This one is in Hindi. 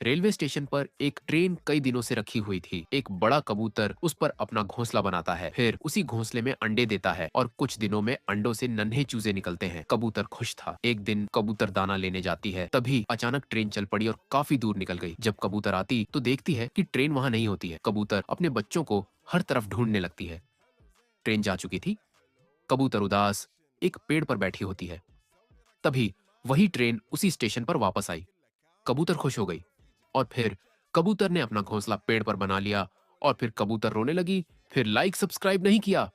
रेलवे स्टेशन पर एक ट्रेन कई दिनों से रखी हुई थी। एक बड़ा कबूतर उस पर अपना घोंसला बनाता है, फिर उसी घोंसले में अंडे देता है और कुछ दिनों में अंडों से नन्हे चूजे निकलते हैं। कबूतर खुश था। एक दिन कबूतर दाना लेने जाती है, तभी अचानक ट्रेन चल पड़ी और काफी दूर निकल गई। जब कबूतर आती तो देखती है कि ट्रेन वहां नहीं होती है। कबूतर अपने बच्चों को हर तरफ ढूंढने लगती है। ट्रेन जा चुकी थी। कबूतर उदास एक पेड़ पर बैठी होती है। तभी वही ट्रेन उसी स्टेशन पर वापस आई। कबूतर खुश हो गई और फिर कबूतर ने अपना घोंसला पेड़ पर बना लिया और फिर कबूतर रोने लगी, फिर लाइक सब्सक्राइब नहीं किया।